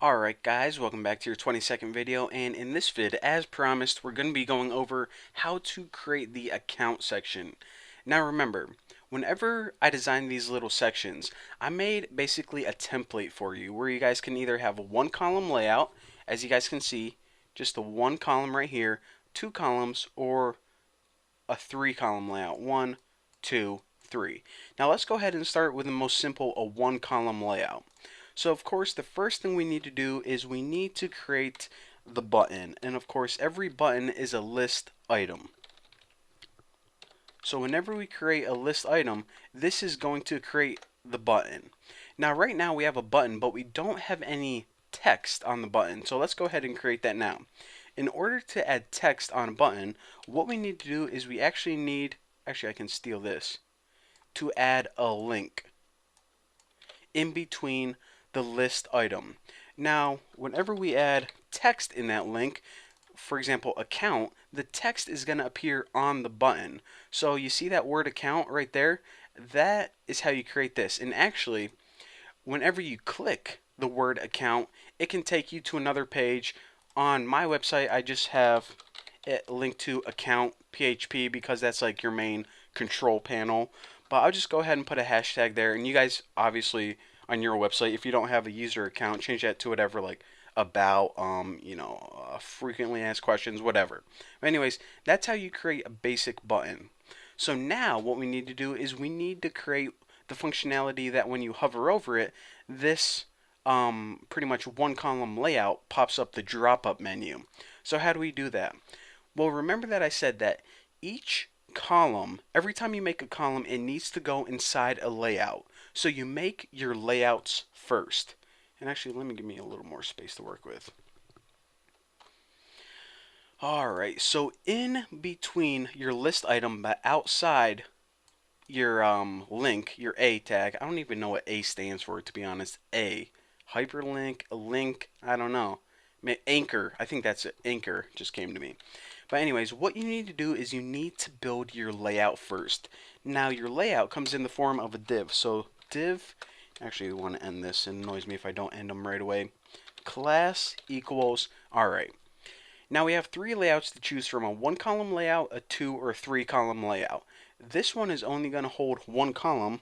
Alright guys, welcome back to your 20-second video, and in this vid, as promised, we're going to be going over how to create the account section. Now remember, whenever I design these little sections, I made basically a template for you where you guys can either have a one column layout, as you guys can see, just the one column right here, two columns, or a three column layout, one, two, three. Now let's go ahead and start with the most simple, a one column layout. So of course the first thing we need to do is we need to create the button, and of course every button is a list item. So whenever we create a list item, this is going to create the button. Now right now we have a button, but we don't have any text on the button, so let's go ahead and create that now. In order to add text on a button, what we need to do is we actually need, I can steal this, to add a link in between the list item. Now, whenever we add text in that link, for example, account, the text is going to appear on the button. So you see that word account right there? That is how you create this. And actually, whenever you click the word account, it can take you to another page. On my website, I just have it linked to account PHP because that's like your main control panel. But I'll just go ahead and put a hashtag there, and you guys obviously on your website, if you don't have a user account, change that to whatever, like about frequently asked questions, whatever. But anyways, that's how you create a basic button. So now what we need to do is we need to create the functionality that when you hover over it, this pretty much one column layout pops up the drop up menu. So how do we do that? Well, remember that I said that each column, every time you make a column, it needs to go inside a layout. So you make your layouts first. And actually, let me give me a little more space to work with. Alright, so in between your list item, but outside your link, your A tag, I don't even know what A stands for, to be honest. A. Hyperlink, a link, I don't know. Anchor, I think that's it. Anchor just came to me. But anyways, what you need to do is you need to build your layout first. Now your layout comes in the form of a div. So div, actually we want to end this, it annoys me if I don't end them right away. Class equals, alright. Now we have three layouts to choose from, a one column layout, a two or a three column layout. This one is only going to hold one column,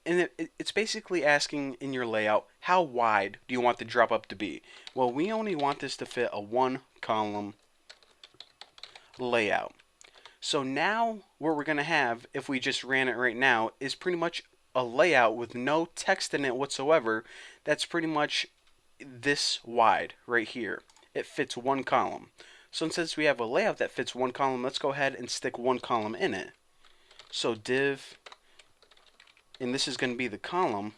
and it's basically asking in your layout, how wide do you want the drop up to be? Well, we only want this to fit a one column layout. So now what we're going to have, if we just ran it right now, is pretty much a layout with no text in it whatsoever. That's pretty much this wide right here. It fits one column. So since we have a layout that fits one column, let's go ahead and stick one column in it. So div, and this is going to be the column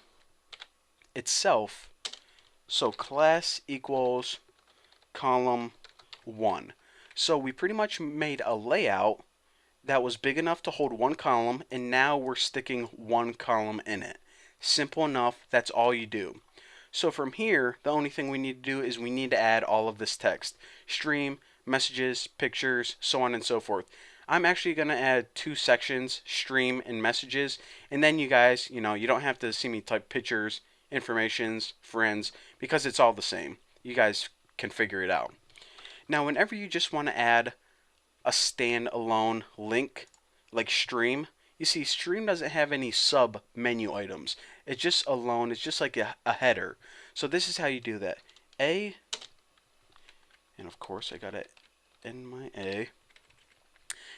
itself. So class equals column 1. So we pretty much made a layout that was big enough to hold one column, and now we're sticking one column in it. Simple enough, that's all you do. So from here, the only thing we need to do is we need to add all of this text. Stream, messages, pictures, so on and so forth. I'm actually going to add two sections, stream and messages, and then you guys, you don't have to see me type pictures, informations, friends, because it's all the same. You guys can figure it out. Now, whenever you just want to add a standalone link, like stream, you see stream doesn't have any sub menu items. It's just alone, it's just like a header. So this is how you do that. A, and of course I gotta end my A.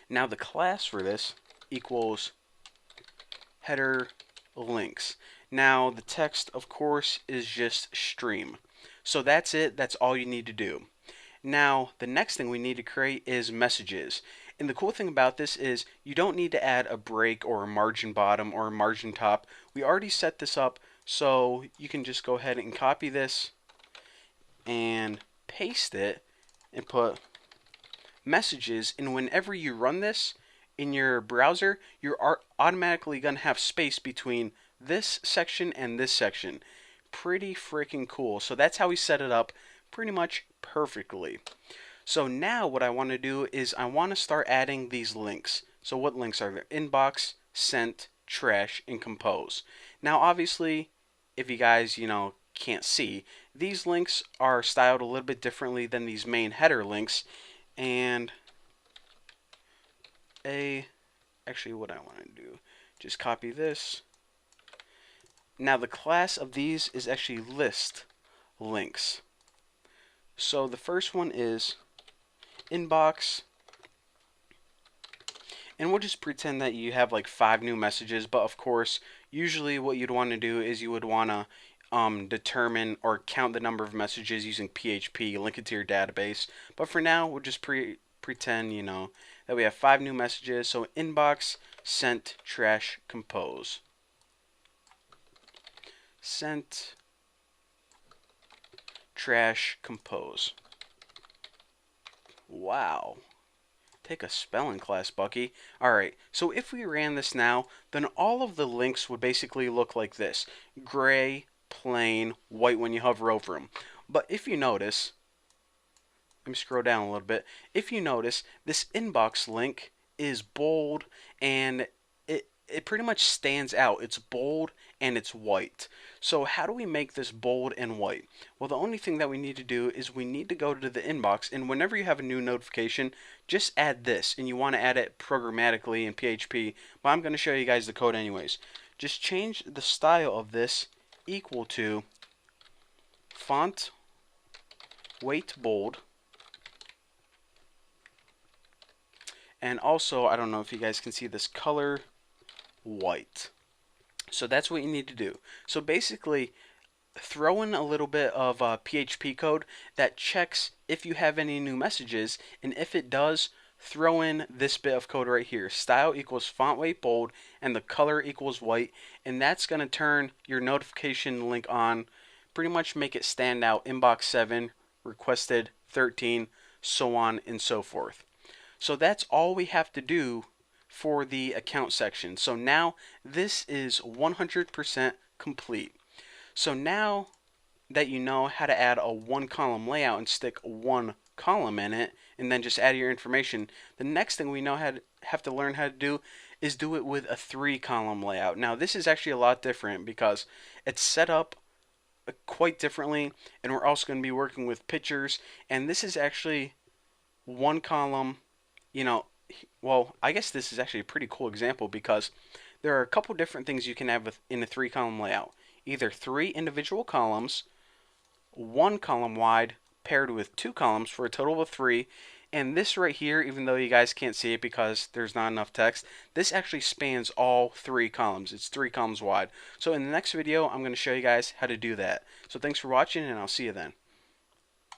Now the class for this equals header links. Now the text, of course, is just stream. So that's it, that's all you need to do. Now, the next thing we need to create is messages. And the cool thing about this is you don't need to add a break or a margin bottom or a margin top. We already set this up, so you can just go ahead and copy this and paste it and put messages. And whenever you run this in your browser, you're automatically going to have space between this section and this section. Pretty freaking cool. So that's how we set it up pretty much perfectly. So now what I want to do is I want to start adding these links. So what links are there? Inbox, sent, trash, and compose. Now obviously, if you guys, can't see, these links are styled a little bit differently than these main header links. And actually what I want to do, just copy this. Now the class of these is actually list links. So the first one is inbox, and we'll just pretend that you have like 5 new messages, but of course usually what you'd want to do is you would want to determine or count the number of messages using PHP, link it to your database. But for now we'll just pretend, you know, that we have 5 new messages. So inbox, sent, trash, compose. Sent, trash, compose. Wow. Take a spelling class, Bucky. Alright, so if we ran this now, then all of the links would basically look like this. Gray, plain, white when you hover over them. But if you notice, let me scroll down a little bit. If you notice, this inbox link is bold, and it pretty much stands out. It's bold and it's white. So how do we make this bold and white? Well, the only thing that we need to do is we need to go to the inbox, and whenever you have a new notification, just add this, and you want to add it programmatically in PHP, but I'm going to show you guys the code anyways. Just change the style of this equal to font weight bold, and also, I don't know if you guys can see this, color white. So that's what you need to do. So basically, throw in a little bit of PHP code that checks if you have any new messages, and if it does, throw in this bit of code right here. Style equals font weight bold, and the color equals white, and that's going to turn your notification link on, pretty much make it stand out, inbox 7, requested 13, so on and so forth. So that's all we have to do for the account section. So now this is 100% complete. So now that you know how to add a 1-column layout and stick 1 column in it, and then just add your information, the next thing we have to learn how to do is do it with a 3-column layout. Now this is actually a lot different because it's set up quite differently, and we're also going to be working with pictures, and this is actually 1 column, you know, well, I guess this is actually a pretty cool example because there are a couple different things you can have in a 3-column layout. Either 3 individual columns, 1 column wide, paired with 2 columns for a total of 3. And this right here, even though you guys can't see it because there's not enough text, this actually spans all 3 columns. It's 3 columns wide. So in the next video, I'm going to show you guys how to do that. So thanks for watching, and I'll see you then.